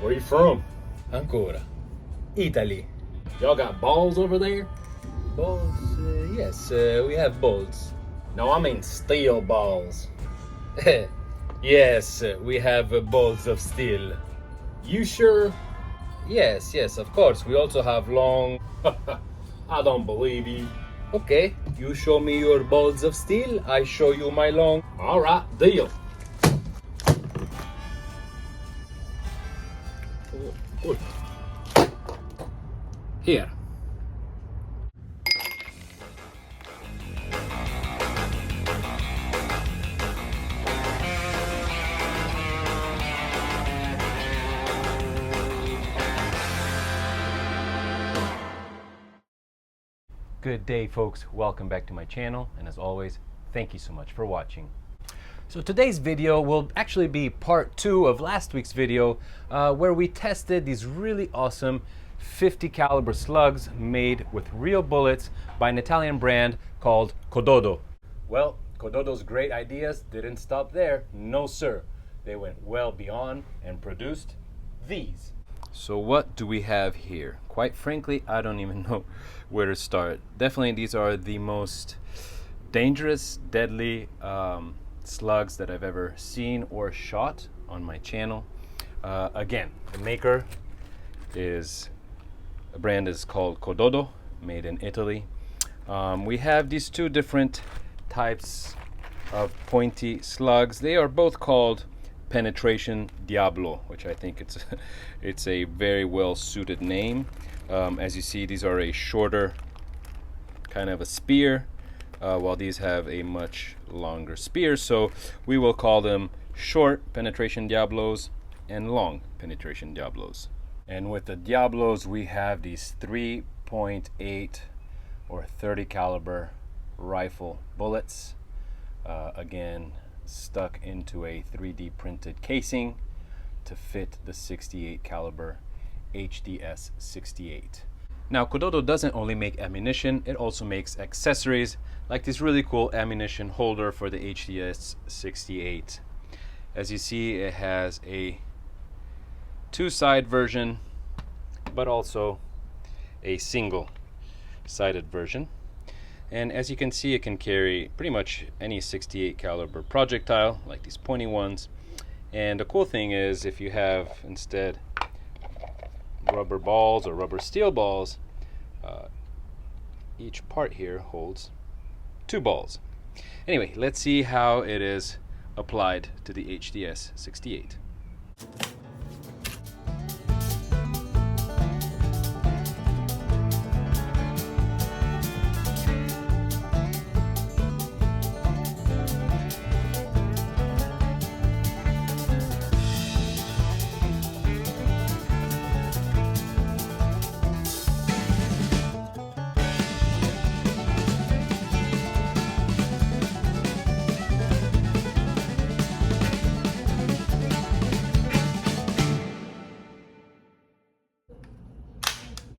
Where you from? Ancora. Italy. Y'all got balls over there? Balls? Yes, we have balls. No, I mean steel balls. Yes, we have balls of steel. You sure? Yes, yes, of course. We also have long... I don't believe you. Okay, you show me your balls of steel, I show you my long... All right, deal. Oi. Here. Good day, folks. Welcome back to my channel, and as always, thank you so much for watching. So today's video will actually be part 2 of last week's video where we tested these really awesome 50 caliber slugs made with real bullets by an Italian brand called CODODO. Well, CODODO's great ideas didn't stop there. No, sir. They went well beyond and produced these. So what do we have here? Quite frankly, I don't even know where to start. Definitely these are the most dangerous, deadly slugs that I've ever seen or shot on my channel. Again, the maker is, a brand is called CODODO, made in Italy. We have these two different types of pointy slugs. They are both called Penetrating Diablo, which I think it's a very well suited name. As you see, these are a shorter kind of a spear, while these have a much longer spear. So we will call them short Penetrating Diablos and long Penetrating Diablos. And with the Diablos, we have these 3.8 or 30 caliber rifle bullets. Again, stuck into a 3D printed casing to fit the 68 caliber HDS 68. Now, CODODO doesn't only make ammunition, it also makes accessories, like this really cool ammunition holder for the HDS 68. As you see, it has a two-side version, but also a single-sided version. And as you can see, it can carry pretty much any 68 caliber projectile, like these pointy ones. And the cool thing is, if you have instead rubber balls or rubber steel balls, each part here holds 2 balls. Anyway, let's see how it is applied to the HDS 68.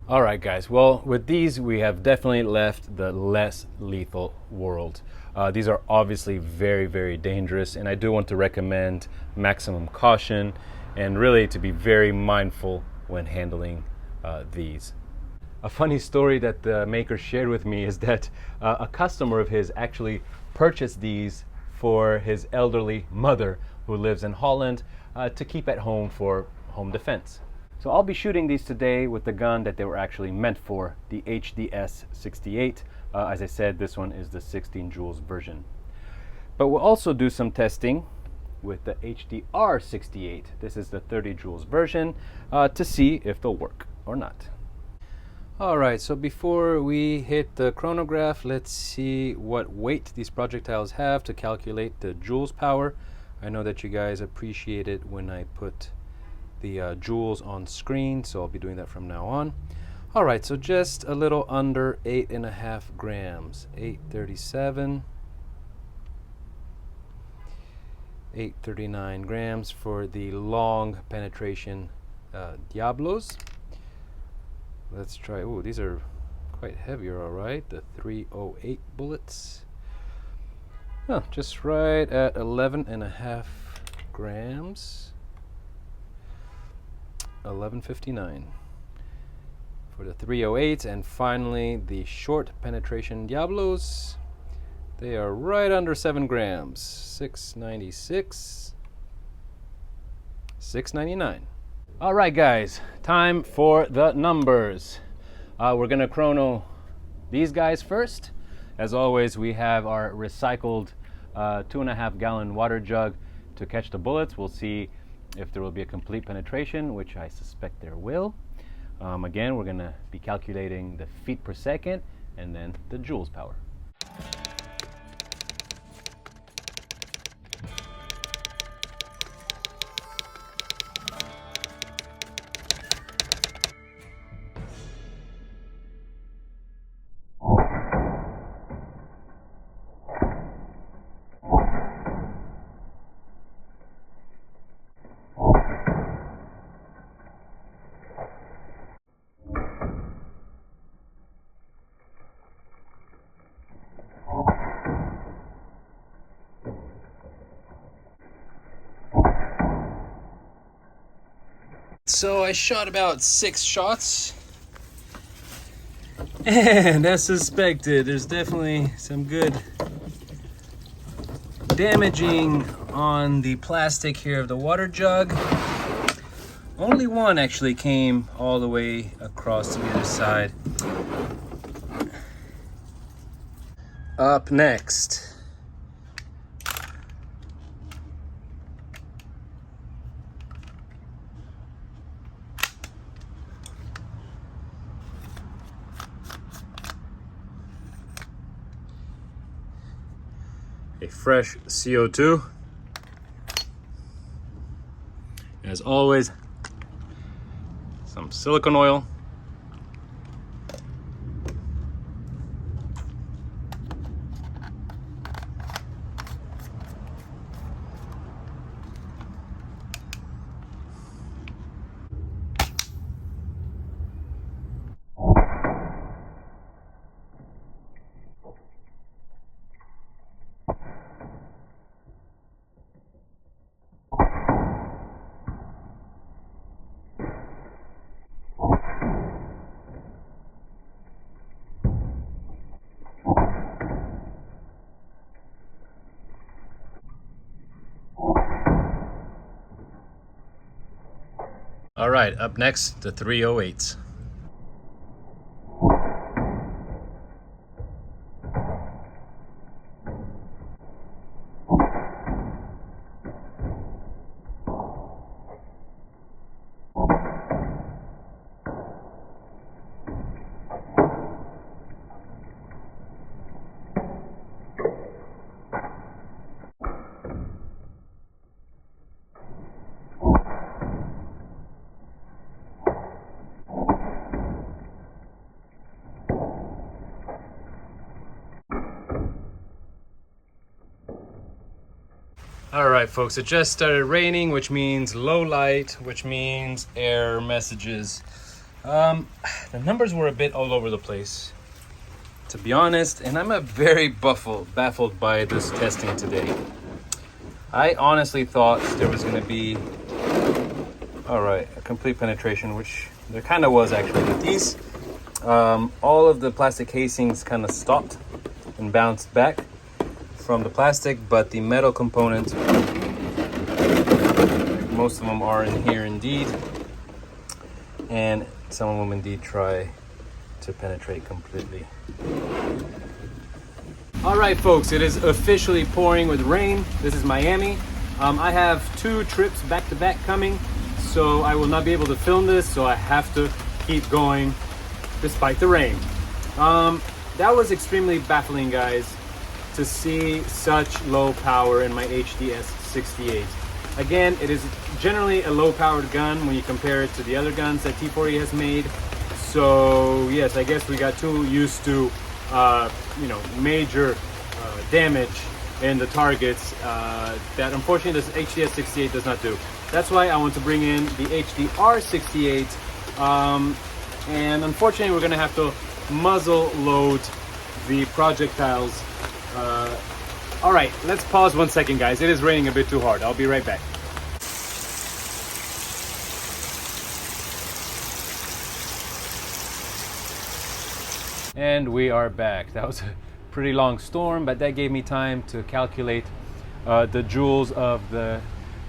All right, guys, well, with these, we have definitely left the less lethal world. These are obviously very, very dangerous, and I do want to recommend maximum caution and really to be very mindful when handling these. A funny story that the maker shared with me is that a customer of his actually purchased these for his elderly mother who lives in Holland to keep at home for home defense. So I'll be shooting these today with the gun that they were actually meant for, the HDS 68. As I said, this one is the 16 joules version. But we'll also do some testing with the HDR 68. This is the 30 joules version to see if they'll work or not. All right, so before we hit the chronograph, let's see what weight these projectiles have to calculate the joules power. I know that you guys appreciate it when I put the joules on screen, so I'll be doing that from now on. All right, so just a little under 8.5 grams, 837, 839 grams for the long penetration Diablos. Let's try, oh, these are quite heavier, all right, the 308 bullets. Oh, just right at 11.5 grams. 1159 for the 308. And finally the short penetration Diablos. They are right under 7 grams. 696, 699. All right, guys, time for the numbers. We're gonna chrono these guys first. As always, we have our recycled 2.5 gallon water jug to catch the bullets. We'll see if there will be a complete penetration, which I suspect there will. Again, we're gonna be calculating the feet per second and then the joules power. So I shot about 6 shots, and as suspected, there's definitely some good damaging on the plastic here of the water jug. Only one actually came all the way across to the other side. Up next, a fresh CO2. As always, some silicone oil. All right, up next, the 308s. All right, folks, it just started raining, which means low light, which means error messages. The numbers were a bit all over the place, to be honest, and I'm very baffled by this testing today. I honestly thought there was going to be, all right, a complete penetration, which there kind of was actually with these. All of the plastic casings kind of stopped and bounced back from the plastic, but the metal components, most of them are in here indeed, and some of them indeed try to penetrate completely. All right, folks, it is officially pouring with rain. This is Miami. I have 2 trips back to back coming, so I will not be able to film this, so I have to keep going despite the rain. That was extremely baffling, guys, to see such low power in my HDS 68. Again, it is generally a low powered gun when you compare it to the other guns that T40 has made. So yes, I guess we got too used to major damage in the targets that unfortunately this HDS 68 does not do. That's why I want to bring in the HDR 68, and unfortunately we're gonna have to muzzle load the projectiles. All right, let's pause 1 second, guys. It is raining a bit too hard. I'll be right back. And we are back. That was a pretty long storm, but that gave me time to calculate the joules of the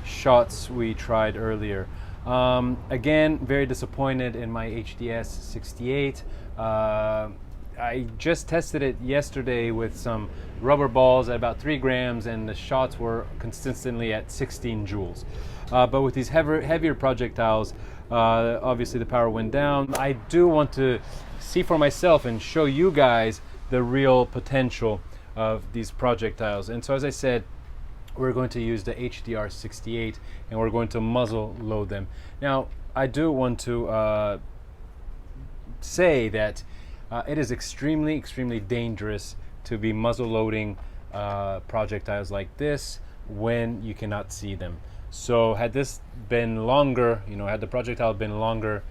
shots we tried earlier. Again, very disappointed in my HDS 68. I just tested it yesterday with some rubber balls at about 3 grams, and the shots were consistently at 16 joules. But with these heavier projectiles, obviously the power went down. I do want to see for myself and show you guys the real potential of these projectiles. And so, as I said, we're going to use the HDR 68 and we're going to muzzle load them. Now, I do want to say that it is extremely dangerous to be muzzle loading projectiles like this when you cannot see them. So had this been longer, had the projectile been longer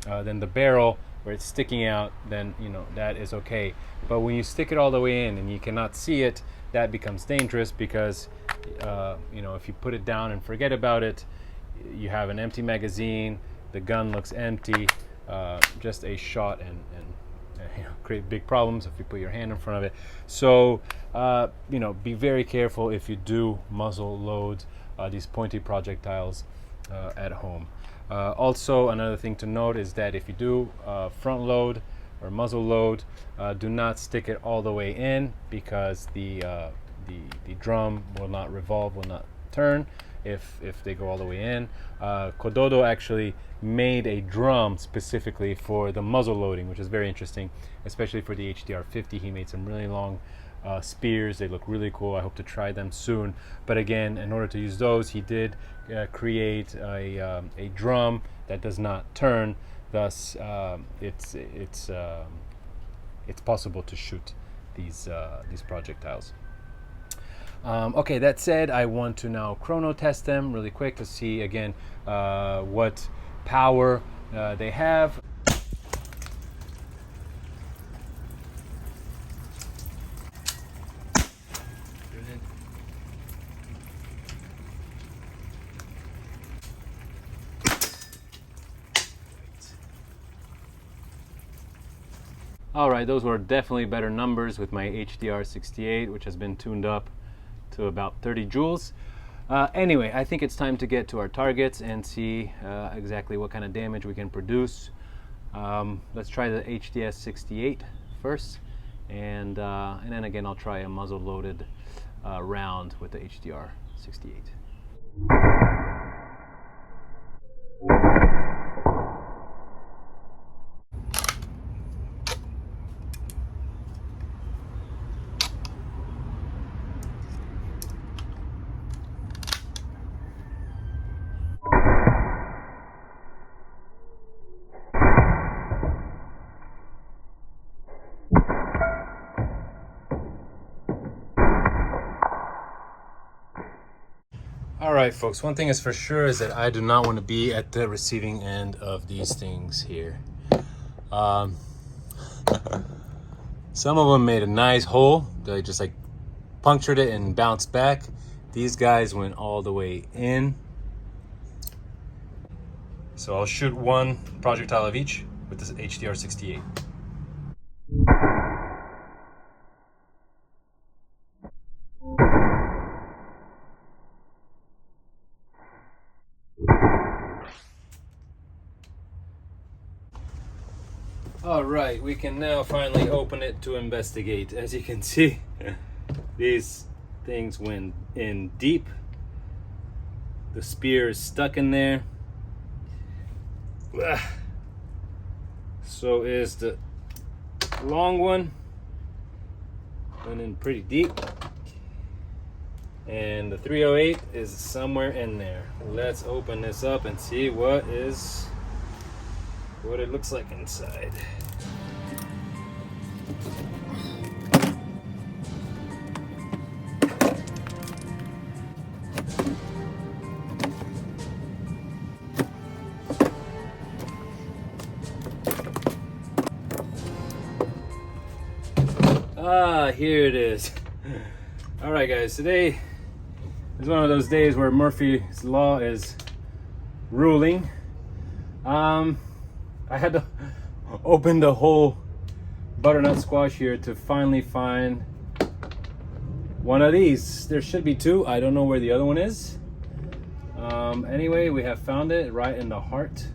than the barrel where it's sticking out, then that is okay. But when you stick it all the way in and you cannot see it, that becomes dangerous because if you put it down and forget about it, you have an empty magazine, the gun looks empty, just a shot and create big problems if you put your hand in front of it. So be very careful if you do muzzle load these pointy projectiles at home. Also, another thing to note is that if you do front load or muzzle load, do not stick it all the way in, because the drum will not revolve, will not turn if they go all the way in. CODODO actually made a drum specifically for the muzzle loading, which is very interesting, especially for the HDR 50. He made some really long spears. They look really cool. I hope to try them soon. But again, in order to use those, he did create a drum that does not turn. Thus, it's possible to shoot these projectiles. Okay, that said, I want to now chrono test them really quick to see again what power they have. All right, those were definitely better numbers with my HDR 68, which has been tuned up to about 30 joules. Anyway, I think it's time to get to our targets and see exactly what kind of damage we can produce. Let's try the HDS 68 first, and then again I'll try a muzzle loaded round with the HDR 68. All right, folks, one thing is for sure is that I do not want to be at the receiving end of these things here. Some of them made a nice hole. They just like punctured it and bounced back. These guys went all the way in. So I'll shoot one projectile of each with this HDR 68. All right, we can now finally open it to investigate. As you can see, these things went in deep. The spear is stuck in there. So is the long one. Went in pretty deep. And the 308 is somewhere in there. Let's open this up and see what it looks like inside. Ah, here it is. All right, guys, today is one of those days where Murphy's Law is ruling. I had to open the whole butternut squash here to finally find one of these. There should be two. I don't know where the other one is. Anyway, we have found it right in the heart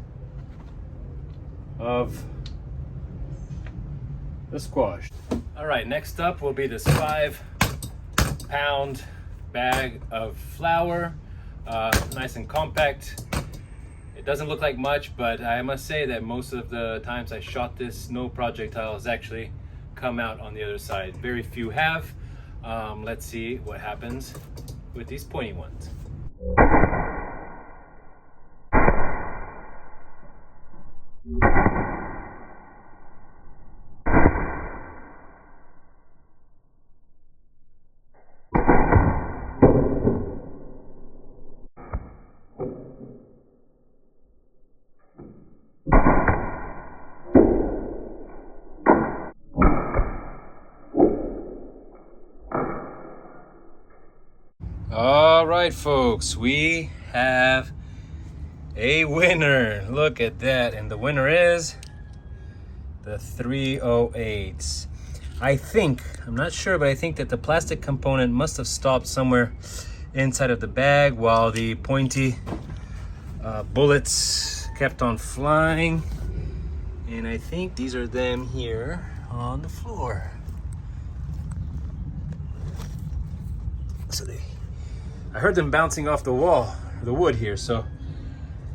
of the squash. All right, next up will be this 5-pound bag of flour. Nice and compact. It doesn't look like much, but I must say that most of the times I shot this, no projectile has actually come out on the other side. Very few have. Let's see what happens with these pointy ones. All right, folks, we have a winner. Look at that. And the winner is the 308s. I'm not sure, but I think that the plastic component must have stopped somewhere inside of the bag while the pointy bullets kept on flying. And I think these are them here on the floor. So I heard them bouncing off the wall, the wood here, so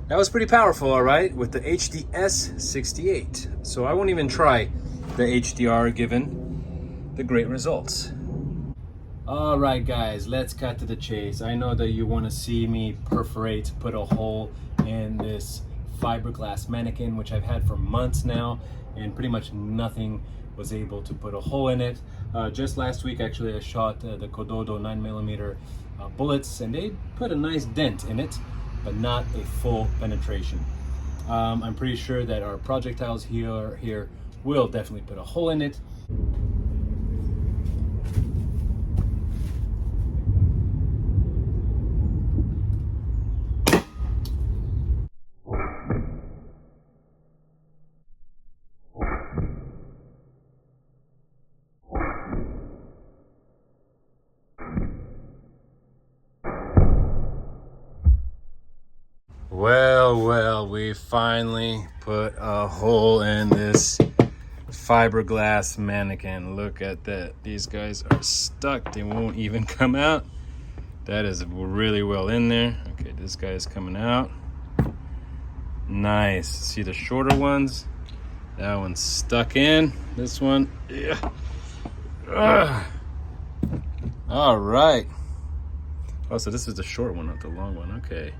that was pretty powerful, all right, with the HDS 68. So I won't even try the HDR given the great results. All right, guys, let's cut to the chase. I know that you want to see me put a hole in this fiberglass mannequin, which I've had for months now, and pretty much nothing was able to put a hole in it. Just last week, actually, I shot the CODODO 9mm bullets, and they put a nice dent in it, but not a full penetration. I'm pretty sure that our projectiles here will definitely put a hole in it. Well, we finally put a hole in this fiberglass mannequin. Look at that. These guys are stuck. They won't even come out. That is really well in there. Okay, this guy is coming out. Nice. See the shorter ones? That one's stuck in. This one, yeah. All right. Oh, so this is the short one, not the long one. Okay.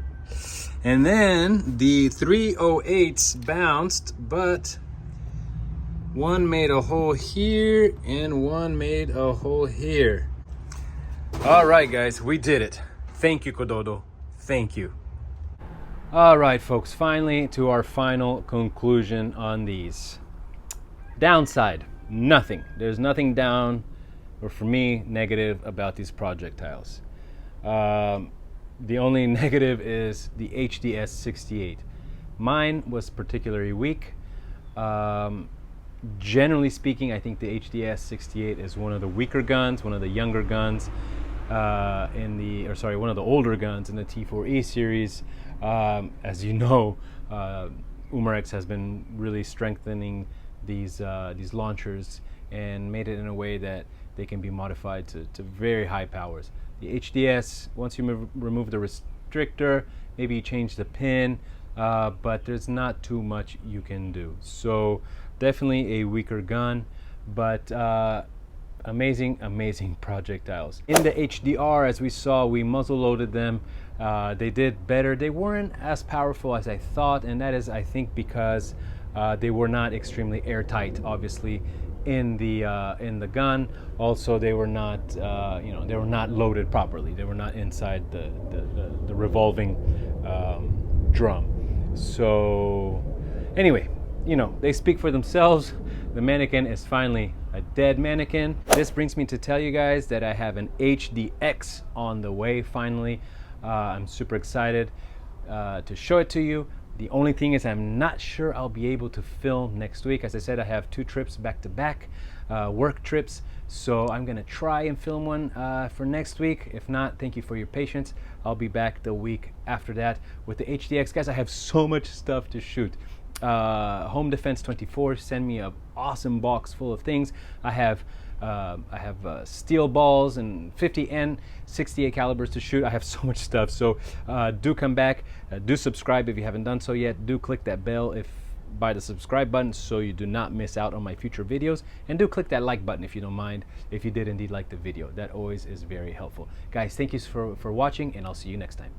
And then the 308s bounced, but one made a hole here and one made a hole here. All right, guys, we did it. Thank you, CODODO. Thank you. All right, folks, finally to our final conclusion on these. Downside, nothing. There's nothing down, or for me, negative about these projectiles. The only negative is the HDS 68. Mine was particularly weak. Generally speaking, I think the HDS 68 is one of the weaker guns, one of the younger guns one of the older guns in the T4E series. As you know, Umarex has been really strengthening these launchers and made it in a way that they can be modified to very high powers. The HDS, once you remove the restrictor, maybe you change the pin, but there's not too much you can do. So definitely a weaker gun, but amazing projectiles. In the HDR, as we saw, we muzzle loaded them. They did better. They weren't as powerful as I thought, and that is, I think, because they were not extremely airtight, obviously, in the gun. Also, they were not they were not loaded properly. They were not inside the revolving drum. So anyway, they speak for themselves. The mannequin is finally a dead mannequin. This brings me to tell you guys that I have an HDX on the way finally. I'm super excited to show it to you, The only thing is I'm not sure I'll be able to film next week. As I said, I have 2 trips back to back, work trips. So I'm gonna try and film one for next week. If not, thank you for your patience. I'll be back the week after that with the HDX. Guys, I have so much stuff to shoot. Home Defense 24 send me an awesome box full of things. I have steel balls and 50 and 68 calibers to shoot. I have so much stuff. So do come back, do subscribe if you haven't done so yet. Do click that bell by the subscribe button so you do not miss out on my future videos, and do click that like button if you don't mind, if you did indeed like the video. That always is very helpful. Guys, thank you for watching, and I'll see you next time.